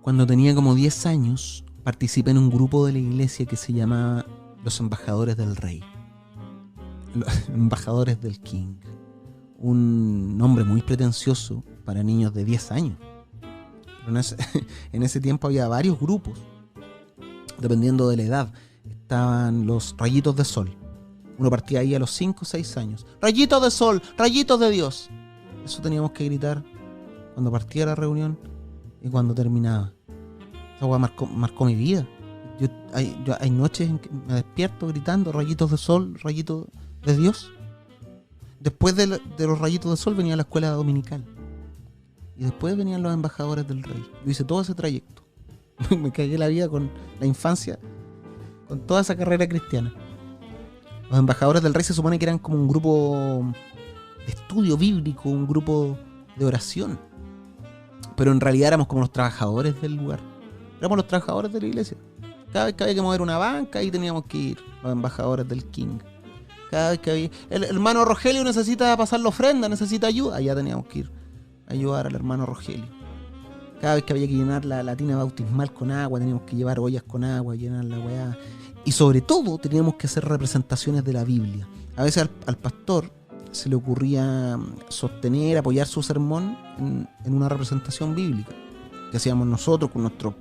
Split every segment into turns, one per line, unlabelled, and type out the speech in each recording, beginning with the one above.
Cuando tenía como 10 años, participé en un grupo de la iglesia que se llamaba Los Embajadores del Rey. Los Embajadores del King. Un nombre muy pretencioso para niños de 10 años. Pero en ese tiempo había varios grupos, dependiendo de la edad. Estaban los Rayitos de Sol. Uno partía ahí a los 5 o 6 años. ¡Rayitos de Sol! ¡Rayitos de Dios! Eso teníamos que gritar cuando partía la reunión y cuando terminaba. Esa hueá marcó mi vida. Hay noches en que me despierto gritando Rayitos de Sol, Rayitos de Dios. Después de los Rayitos de Sol venía la escuela dominical. Y después venían los Embajadores del Rey. Yo hice todo ese trayecto. Me cagué la vida con la infancia, con toda esa carrera cristiana. Los Embajadores del Rey se supone que eran como un grupo de estudio bíblico, un grupo de oración. Pero en realidad éramos como los trabajadores del lugar. Éramos los trabajadores de la iglesia. Cada vez que había que mover una banca, ahí teníamos que ir. Los Embajadores del King. Cada vez que había... El hermano Rogelio necesita pasar la ofrenda, necesita ayuda. Allá teníamos que ir a ayudar al hermano Rogelio. Cada vez que había que llenar la tina bautismal con agua, teníamos que llevar ollas con agua, llenar la weá. Y sobre todo teníamos que hacer representaciones de la Biblia. A veces al pastor se le ocurría sostener, apoyar su sermón en una representación bíblica que hacíamos nosotros con nuestros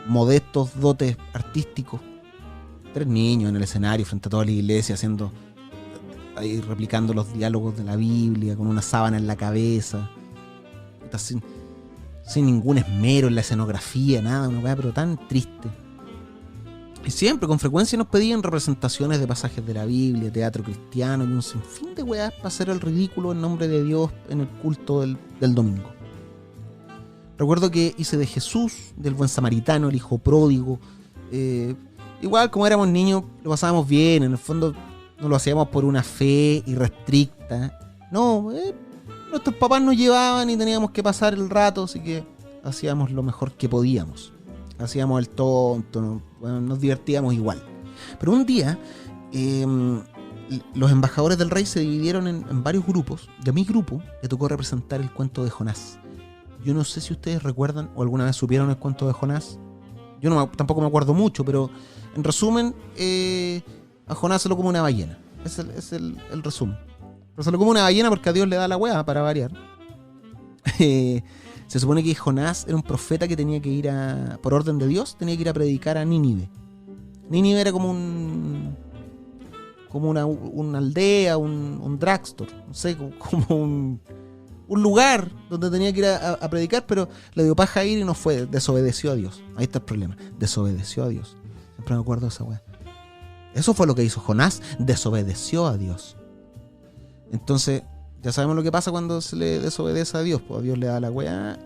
modestos dotes artísticos. 3 niños en el escenario frente a toda la iglesia ahí replicando los diálogos de la Biblia con una sábana en la cabeza, sin ningún esmero en la escenografía, nada, una weá pero tan triste. Y siempre, con frecuencia, nos pedían representaciones de pasajes de la Biblia, teatro cristiano y un sinfín de weas para hacer el ridículo en nombre de Dios en el culto del domingo. Recuerdo que hice de Jesús, del buen samaritano, el hijo pródigo. Igual, como éramos niños, lo pasábamos bien. En el fondo, no lo hacíamos por una fe irrestricta. No, nuestros papás nos llevaban y teníamos que pasar el rato, así que hacíamos lo mejor que podíamos. Hacíamos el tonto, nos divertíamos igual. Pero un día, los Embajadores del Rey se dividieron en varios grupos. Y a mi grupo le tocó representar el cuento de Jonás. Yo no sé si ustedes recuerdan o alguna vez supieron el cuento de Jonás. Yo tampoco me acuerdo mucho, pero en resumen, a Jonás se lo come una ballena. Es el resumen. Pero se lo come una ballena porque a Dios le da la hueá, para variar. Se supone que Jonás era un profeta que tenía que ir por orden de Dios, tenía que ir a predicar a Nínive. Nínive era como una aldea, un drugstore, no sé, como un lugar donde tenía que ir a predicar, pero le dio paja ir y no fue, desobedeció a Dios. Ahí está el problema, desobedeció a Dios. Siempre me acuerdo de esa weá. Eso fue lo que hizo Jonás, desobedeció a Dios. Entonces, ya sabemos lo que pasa cuando se le desobedece a Dios. Pues a Dios le da la weá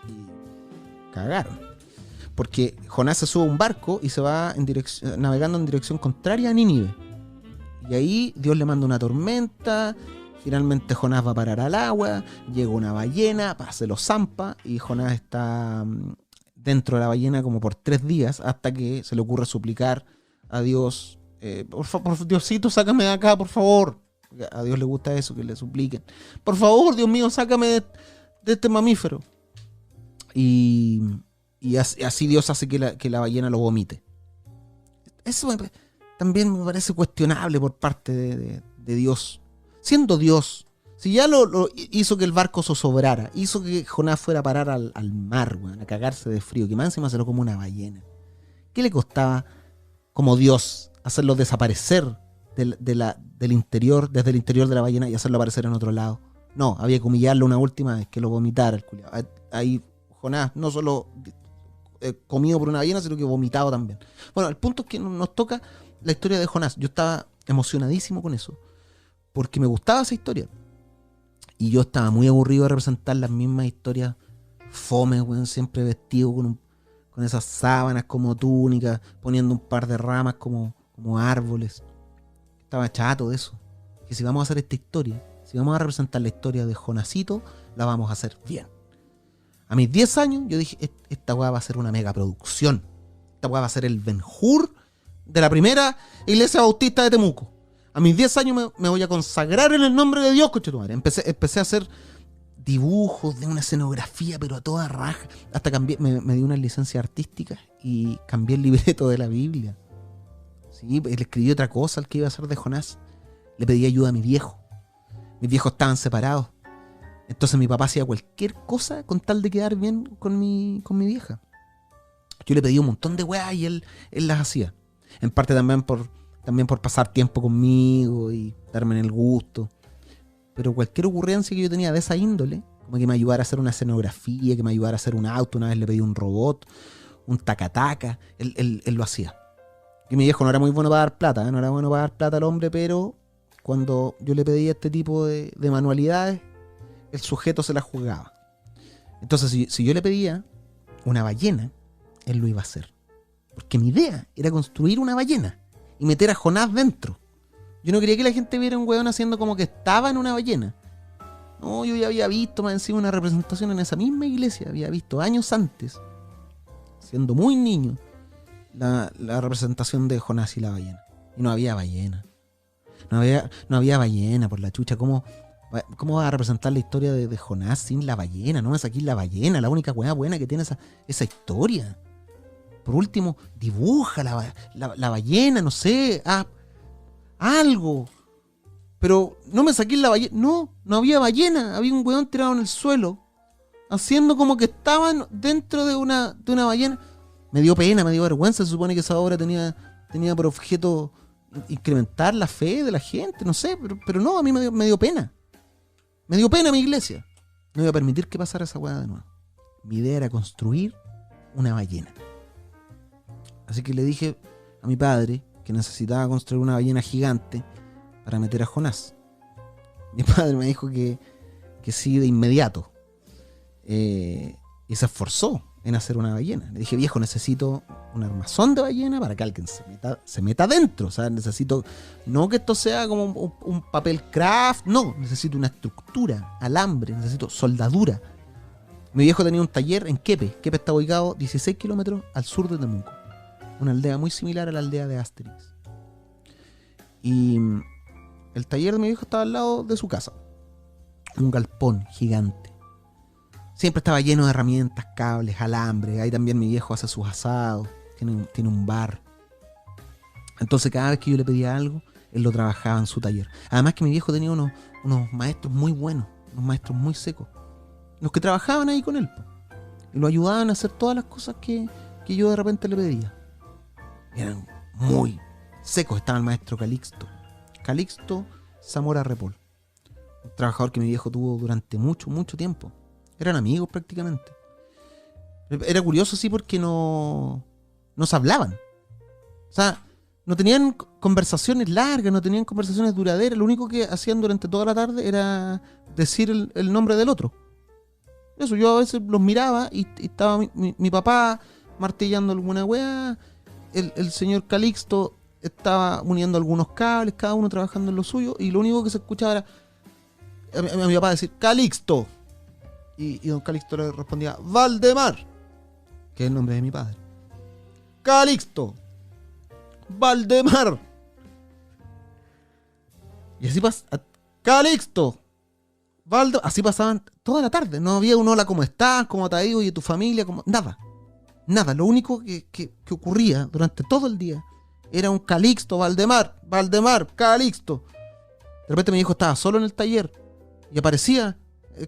y cagaron. Porque Jonás se sube a un barco y se va navegando en dirección contraria a Nínive. Y ahí Dios le manda una tormenta. Finalmente Jonás va a parar al agua. Llega una ballena, se lo zampa. Y Jonás está dentro de la ballena como por 3 días. Hasta que se le ocurre suplicar a Dios. Por favor, Diosito, sácame de acá, por favor. A Dios le gusta eso, que le supliquen. Por favor, Dios mío, sácame de este mamífero. Y así Dios hace que la ballena lo vomite. Eso también me parece cuestionable por parte de Dios. Siendo Dios, si ya lo hizo que el barco zozobrara, hizo que Jonás fuera a parar al mar, a cagarse de frío, que más encima se lo come una ballena. ¿Qué le costaba, como Dios, hacerlo desaparecer desde el interior de la ballena y hacerlo aparecer en otro lado? No, había que humillarlo una última vez, que lo vomitara el culiao. Ahí Jonás no solo comido por una ballena, sino que vomitado también. Bueno, el punto es que nos toca la historia de Jonás. Yo estaba emocionadísimo con eso, porque me gustaba esa historia. Y yo estaba muy aburrido de representar las mismas historias fome, weón, siempre vestido con esas sábanas como túnicas, poniendo un par de ramas como árboles. Estaba chato de eso. Que si vamos a hacer esta historia, si vamos a representar la historia de Jonasito, la vamos a hacer bien. A mis 10 años yo dije, esta weá va a ser una mega producción. Esta weá va a ser el Ben-Hur de la primera iglesia bautista de Temuco. A mis 10 años me voy a consagrar en el nombre de Dios, conchetumare. Empecé a hacer dibujos de una escenografía, pero a toda raja. Hasta cambié, me di una licencia artística y cambié el libreto de la Biblia. Sí, le escribí otra cosa al que iba a hacer de Jonás. Le pedí ayuda a mi viejo. Mis viejos estaban separados. Entonces mi papá hacía cualquier cosa con tal de quedar bien con mi vieja. Yo le pedí un montón de weas y él las hacía. En parte también por pasar tiempo conmigo y darme en el gusto. Pero cualquier ocurrencia que yo tenía de esa índole, como que me ayudara a hacer una escenografía, que me ayudara a hacer un auto, una vez le pedí un robot, un taca-taca, él lo hacía. Y mi viejo no era muy bueno para dar plata, no era bueno para dar plata al hombre, pero cuando yo le pedía este tipo de manualidades, el sujeto se las jugaba. Entonces, si yo le pedía una ballena, él lo iba a hacer. Porque mi idea era construir una ballena y meter a Jonás dentro. Yo no quería que la gente viera un weón haciendo como que estaba en una ballena. No, yo ya había visto más encima una representación en esa misma iglesia. Había visto años antes, siendo muy niño, la representación de Jonás y la ballena. Y no había ballena. No había ballena, por la chucha. ¿Cómo vas a representar la historia de Jonás sin la ballena? No me saquís la ballena, la única weá buena que tiene esa historia. Por último, dibuja la ballena, no sé, algo. Pero no me saqué la ballena. No había ballena. Había un weón tirado en el suelo, haciendo como que estaban dentro de una ballena. Me dio pena, me dio vergüenza. Se supone que esa obra tenía por objeto incrementar la fe de la gente, no sé. Pero no, a mí me dio pena. Me dio pena mi iglesia. No iba a permitir que pasara esa weá de nuevo. Mi idea era construir una ballena. Así que le dije a mi padre que necesitaba construir una ballena gigante para meter a Jonás. Mi padre me dijo que sí de inmediato. Y se esforzó en hacer una ballena. Le dije, viejo, necesito un armazón de ballena para que alguien se meta adentro. O sea, necesito, no que esto sea como un papel craft, no, necesito una estructura, alambre, necesito soldadura. Mi viejo tenía un taller en Quepe. Quepe está ubicado 16 kilómetros al sur de Temuco. Una aldea muy similar a la aldea de Asterix. Y el taller de mi viejo estaba al lado de su casa. Un galpón gigante. Siempre estaba lleno de herramientas, cables, alambres. Ahí también mi viejo hace sus asados. Tiene un bar. Entonces cada vez que yo le pedía algo, él lo trabajaba en su taller. Además que mi viejo tenía unos maestros muy buenos. Unos maestros muy secos. Los que trabajaban ahí con él. Y lo ayudaban a hacer todas las cosas que yo de repente le pedía. Eran muy secos. Estaba el maestro Calixto Zamora Repol. Un trabajador que mi viejo tuvo durante mucho, mucho tiempo. Eran amigos prácticamente. Era curioso, sí, porque no se hablaban. O sea, no tenían conversaciones largas, no tenían conversaciones duraderas. Lo único que hacían durante toda la tarde era decir el nombre del otro. Eso, yo a veces los miraba y estaba mi papá martillando alguna weá. El señor Calixto estaba uniendo algunos cables, cada uno trabajando en lo suyo, y lo único que se escuchaba era a mi papá decir Calixto, y don Calixto le respondía Valdemar, que es el nombre de mi padre. Calixto, Valdemar, y así Calixto, así pasaban toda la tarde. No había un hola, ¿cómo estás? ¿Cómo te ha ido? ¿Y tu familia? Nada, lo único que ocurría durante todo el día era un Calixto, Valdemar, Calixto. De repente mi hijo estaba solo en el taller y aparecía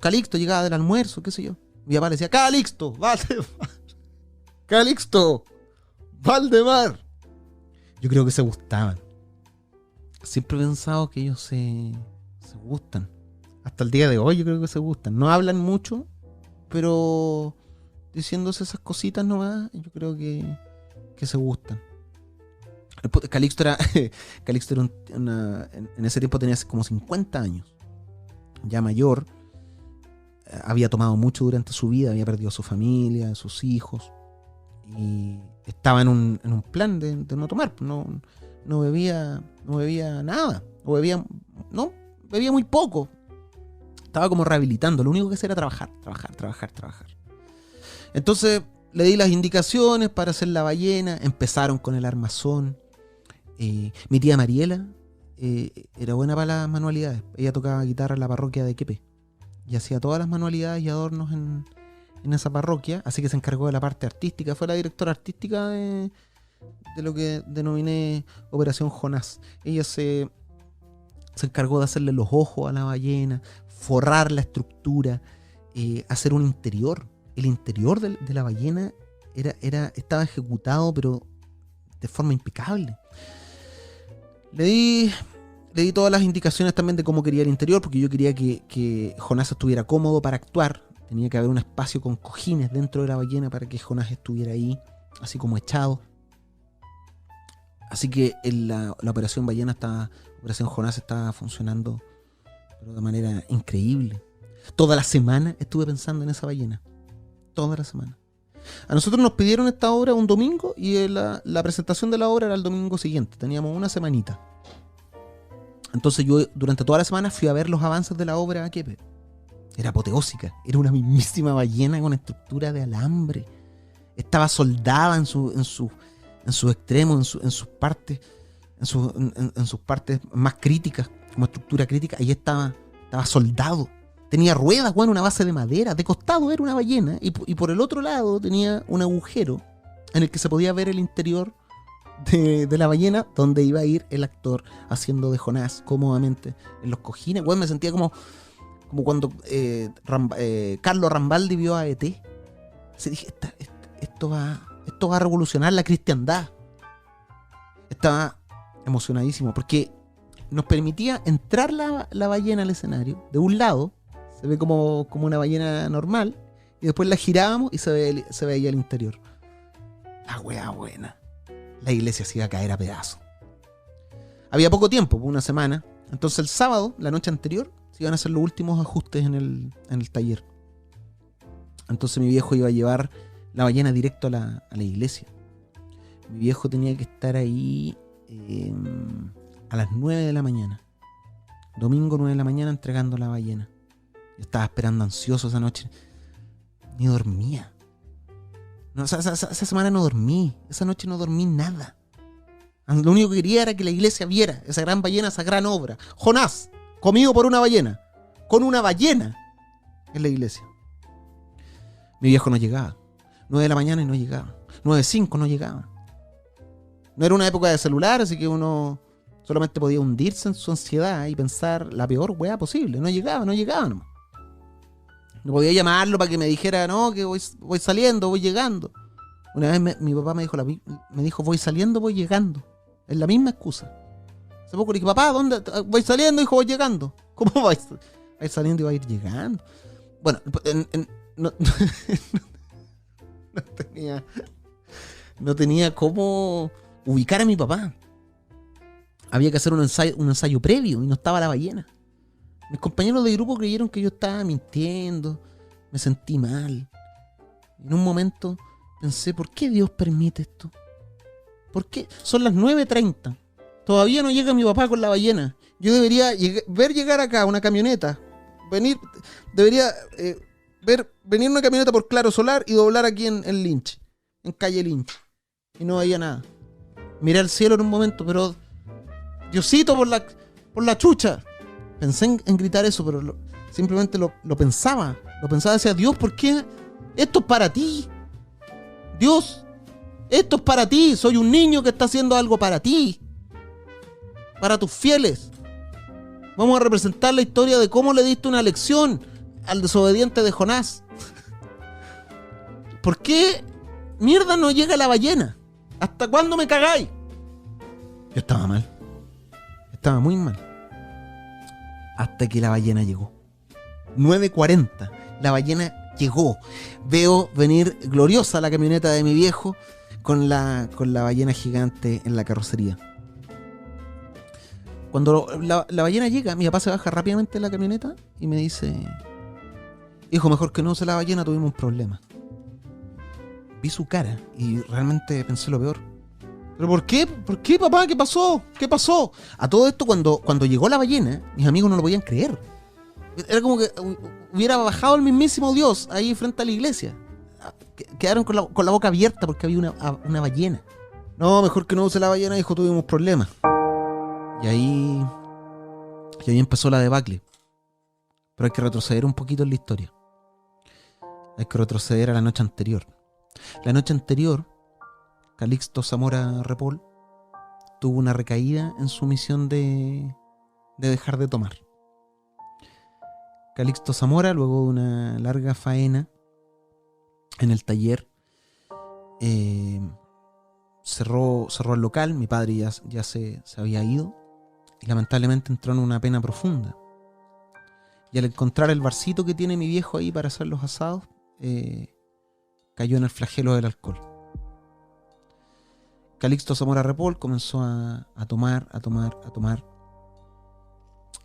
Calixto, llegaba del almuerzo, qué sé yo. Mi papá le decía, Calixto, Valdemar, Calixto, Valdemar. Yo creo que se gustaban. Siempre he pensado que ellos se gustan. Hasta el día de hoy yo creo que se gustan. No hablan mucho, pero diciéndose esas cositas nomás, yo creo que se gustan. Calixto era en ese tiempo tenía como 50 años. Ya mayor. Había tomado mucho durante su vida, había perdido a su familia, a sus hijos. Y estaba en un plan de no tomar. No bebía nada. Bebía muy poco. Estaba como rehabilitando. Lo único que hacía era trabajar. Entonces le di las indicaciones para hacer la ballena. Empezaron con el armazón. Mi tía Mariela era buena para las manualidades. Ella tocaba guitarra en la parroquia de Quepe. y hacía todas las manualidades y adornos en esa parroquia, así que se encargó de la parte artística, fue la directora artística de lo que denominé Operación Jonás. Ella se encargó de hacerle los ojos a la ballena, forrar la estructura, hacer un interior. El interior de la ballena estaba ejecutado, pero de forma impecable. Le di todas las indicaciones también de cómo quería el interior, porque yo quería que Jonás estuviera cómodo para actuar. Tenía que haber un espacio con cojines dentro de la ballena para que Jonás estuviera ahí, así como echado. Así que la operación Operación Jonás estaba funcionando, pero de manera increíble. Toda la semana estuve pensando en esa ballena. Toda la semana. A nosotros nos pidieron esta obra un domingo y la presentación de la obra era el domingo siguiente. Teníamos una semanita. Entonces yo durante toda la semana fui a ver los avances de la obra a Quepe. Era apoteósica. Era una mismísima ballena con estructura de alambre. Estaba soldada en sus extremos, en sus partes, en sus partes más críticas, como estructura crítica. Ahí estaba soldado. Tenía ruedas, bueno, una base de madera. De costado era una ballena y por el otro lado tenía un agujero en el que se podía ver el interior de la ballena, donde iba a ir el actor haciendo de Jonás cómodamente en los cojines. Bueno, me sentía como cuando Carlo Rambaldi vio a E.T. Se dije, esto va a revolucionar la cristiandad. Estaba emocionadísimo porque nos permitía entrar la ballena al escenario. De un lado se ve como una ballena normal y después la girábamos y se veía el interior. La wea buena. La iglesia se iba a caer a pedazos. Había poco tiempo, una semana. Entonces el sábado, la noche anterior, se iban a hacer los últimos ajustes en el taller. Entonces mi viejo iba a llevar la ballena directo a la iglesia. Mi viejo tenía que estar ahí a las 9 de la mañana. Domingo 9 de la mañana entregando la ballena. Yo estaba esperando ansioso esa noche. Ni dormía. No, esa semana no dormí. Esa noche no dormí nada. Lo único que quería era que la iglesia viera esa gran ballena, esa gran obra. Jonás, comido por una ballena. Con una ballena en la iglesia. Mi viejo no llegaba. 9 de la mañana y no llegaba. 9:05 no llegaba. No era una época de celular, así que uno solamente podía hundirse en su ansiedad y pensar la peor weá posible. No llegaba nomás. No podía llamarlo para que me dijera, no, que voy saliendo, voy llegando. Una vez mi papá me dijo, voy saliendo, voy llegando. Es la misma excusa. Hace poco le dije, papá, ¿dónde? Voy saliendo, hijo, voy llegando. ¿Cómo vais? Va saliendo y va a ir llegando. Bueno, no tenía cómo ubicar a mi papá. Había que hacer un ensayo previo y no estaba la ballena. Mis compañeros de grupo creyeron que yo estaba mintiendo. Me sentí mal. En un momento pensé, ¿por qué Dios permite esto? ¿Por qué? Son las 9:30. Todavía no llega mi papá con la ballena. Yo debería ver llegar acá una camioneta. Debería venir una camioneta por Claro Solar y doblar aquí en Lynch. En calle Lynch. Y no veía nada. Miré al cielo en un momento, pero Diosito por la chucha. Pensé en gritar eso, pero simplemente lo pensaba. Lo pensaba, decía, Dios, ¿por qué? Esto es para ti. Dios, esto es para ti. Soy un niño que está haciendo algo para ti. Para tus fieles. Vamos a representar la historia de cómo le diste una lección al desobediente de Jonás. ¿Por qué mierda no llega la ballena? ¿Hasta cuándo me cagáis? Yo estaba mal. Estaba muy mal. Hasta que la ballena llegó. 9:40. La ballena llegó. Veo venir gloriosa la camioneta de mi viejo con la ballena gigante en la carrocería. Cuando la ballena llega, mi papá se baja rápidamente de la camioneta y me dice, hijo, mejor que no use la ballena, tuvimos un problema. Vi su cara y realmente pensé lo peor. ¿Pero por qué? ¿Por qué, papá? ¿Qué pasó? ¿Qué pasó? A todo esto, cuando llegó la ballena, mis amigos no lo podían creer. Era como que hubiera bajado el mismísimo Dios ahí frente a la iglesia. Quedaron con la boca abierta porque había una ballena. No, mejor que no use la ballena, hijo, tuvimos problemas. Y ahí empezó la debacle. Pero hay que retroceder un poquito en la historia. Hay que retroceder a la noche anterior. La noche anterior, Calixto Zamora Ripoll tuvo una recaída en su misión de dejar de tomar. Calixto Zamora, luego de una larga faena en el taller, cerró el local. Mi padre ya se había ido y lamentablemente entró en una pena profunda. Y al encontrar el barcito que tiene mi viejo ahí para hacer los asados, cayó en el flagelo del alcohol. Calixto Zamora Ripoll comenzó a tomar,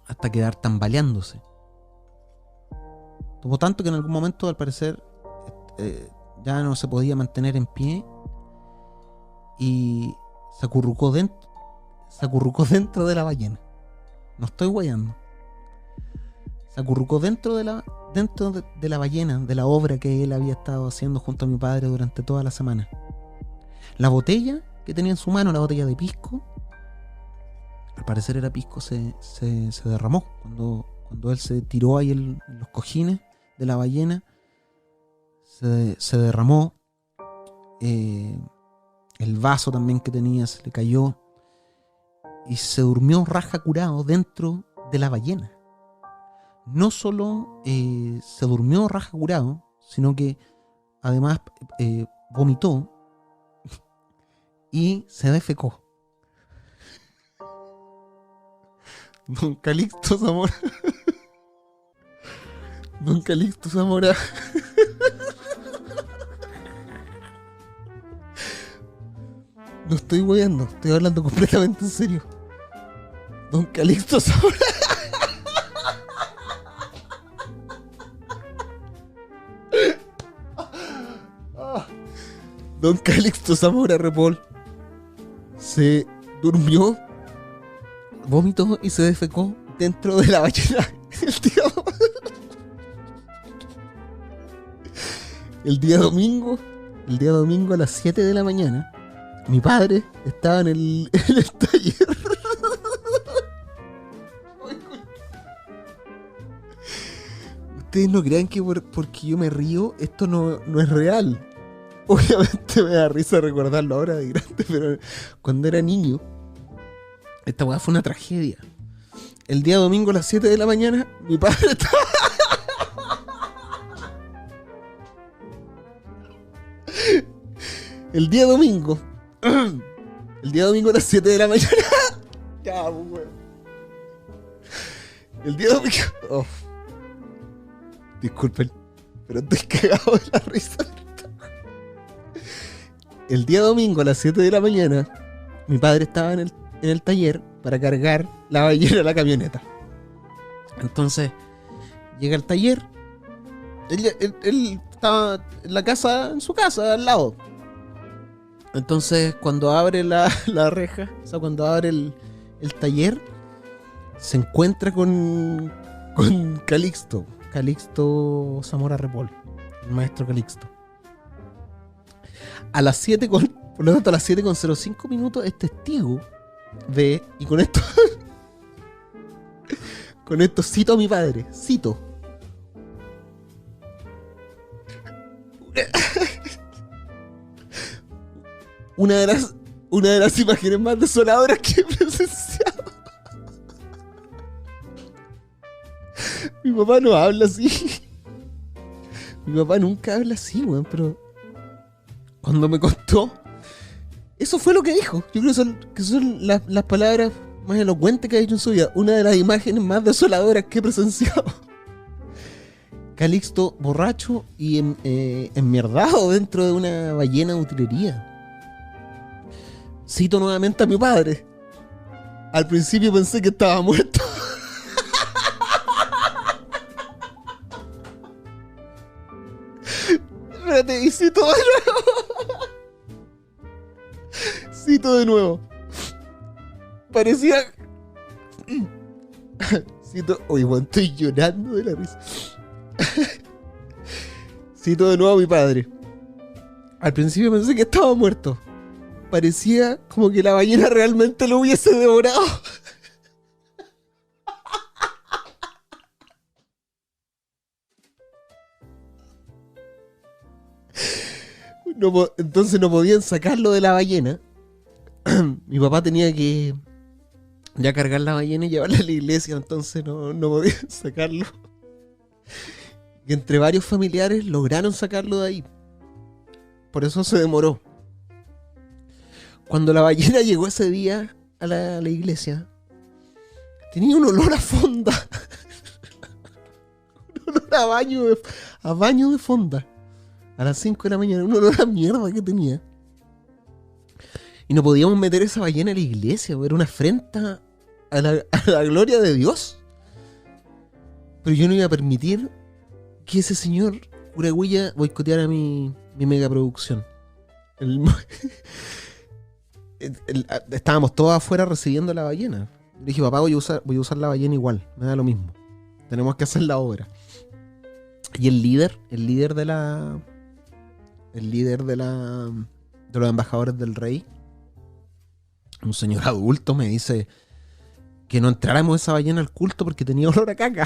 hasta quedar tambaleándose. Tomó tanto que en algún momento, al parecer, ya no se podía mantener en pie y se acurrucó dentro de la ballena. No estoy guayando. Se acurrucó dentro de la ballena, de la obra que él había estado haciendo junto a mi padre durante toda la semana. La botella que tenía en su mano, la botella de pisco, al parecer era pisco, se derramó. Cuando él se tiró ahí en los cojines de la ballena, se derramó. El vaso también que tenía se le cayó y se durmió raja curado dentro de la ballena. No solo se durmió raja curado, sino que además vomitó y se defecó. Don Calixto Zamora. Don Calixto Zamora. No estoy hueando, estoy hablando completamente en serio. Don Calixto Zamora. Don Calixto Zamora Ripoll se durmió, vomitó y se defecó dentro de la ballena el día domingo a las 7 de la mañana. Mi padre estaba en el taller. Ustedes no crean que porque yo me río, esto no es real. Obviamente me da risa recordarlo ahora de grande, pero cuando era niño, esta weá fue una tragedia. El día domingo a las 7 de la mañana, mi padre estaba... El día domingo a las 7 de la mañana. Ya, weón. El día domingo... Oh. Disculpen, pero estoy cagado de la risa. El día domingo a las 7 de la mañana, mi padre estaba en el taller para cargar la ballena a la camioneta. Entonces, llega al taller. Él estaba en su casa, al lado. Entonces, cuando abre la reja, o sea, cuando abre el taller, se encuentra con Calixto Zamora Ripoll, el maestro Calixto. A las 7 por lo tanto a las 7:05 minutos es testigo de, y con esto cito a mi padre, cito: una de las imágenes más desoladoras que he presenciado. Mi papá no habla así. Mi papá nunca habla así, weón, pero cuando me contó, eso fue lo que dijo. Yo creo que son las palabras más elocuentes que ha dicho en su vida. Una de las imágenes más desoladoras que he presenciado. Calixto borracho y enmierdado dentro de una ballena de utilería. Cito nuevamente a mi padre: al principio pensé que estaba muerto. Espérate, y cito de nuevo. Cito de nuevo. Parecía... Cito... Oye, bueno, estoy llorando de la risa. Cito de nuevo a mi padre: al principio pensé que estaba muerto. Parecía como que la ballena realmente lo hubiese devorado. Entonces no podían sacarlo de la ballena. Mi papá tenía que ya cargar la ballena y llevarla a la iglesia, entonces no podían sacarlo. Y entre varios familiares lograron sacarlo de ahí. Por eso se demoró. Cuando la ballena llegó ese día a la iglesia, tenía un olor a fonda. Un olor a baño de fonda. A las 5 de la mañana, un olor a mierda que tenía. Y no podíamos meter esa ballena a la iglesia, era una afrenta a la gloria de Dios. Pero yo no iba a permitir que ese señor Curahuilla boicoteara mi megaproducción. Estábamos todos afuera recibiendo la ballena. Le dije, papá, voy a usar la ballena igual, me da lo mismo. Tenemos que hacer la obra. Y el líder de los embajadores del rey, un señor adulto, me dice que no entráramos esa ballena al culto porque tenía olor a caca.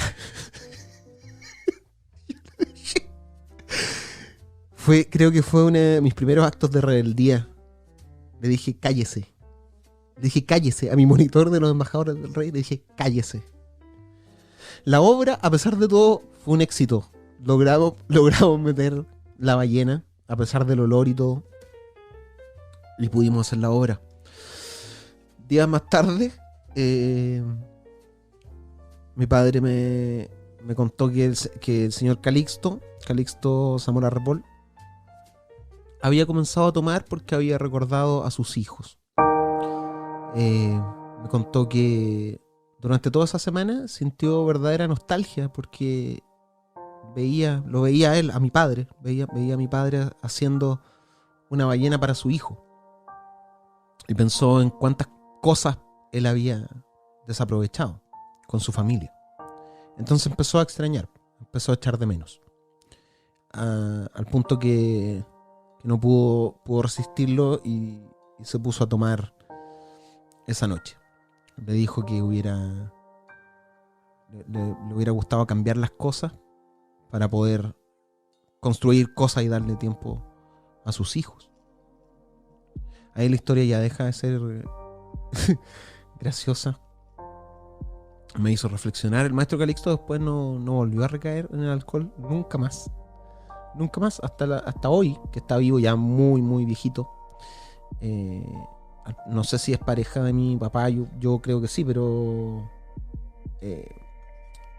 Creo que fue uno de mis primeros actos de rebeldía. Le dije, cállese. Le dije, cállese. A mi monitor de los embajadores del rey le dije, cállese. La obra, a pesar de todo, fue un éxito. Logramos meter la ballena, a pesar del olor y todo. Y pudimos hacer la obra. Días más tarde, mi padre me contó que el señor Calixto Zamora Repol, había comenzado a tomar porque había recordado a sus hijos. Me contó que durante toda esa semana sintió verdadera nostalgia porque lo veía a él, a mi padre, veía a mi padre haciendo una ballena para su hijo. Y pensó en cuántas cosas él había desaprovechado con su familia. Entonces empezó a extrañar, empezó a echar de menos. Al punto que no pudo resistirlo y se puso a tomar esa noche. Le dijo que le hubiera gustado cambiar las cosas para poder construir cosas y darle tiempo a sus hijos. Ahí la historia ya deja de ser graciosa. Me hizo reflexionar. El maestro Calixto después no volvió a recaer en el alcohol nunca más. Nunca más, hasta hoy, que está vivo ya muy, muy viejito. No sé si es pareja de mi papá, yo creo que sí, pero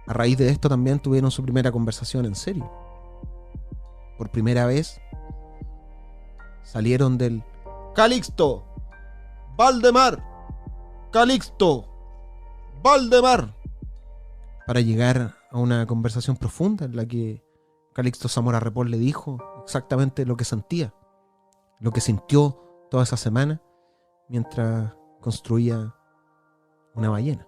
a raíz de esto también tuvieron su primera conversación en serio. Por primera vez salieron del Calixto, Valdemar, Calixto, Valdemar, para llegar a una conversación profunda en la que Calixto Zamora Repol le dijo exactamente lo que sentía, lo que sintió toda esa semana mientras construía una ballena.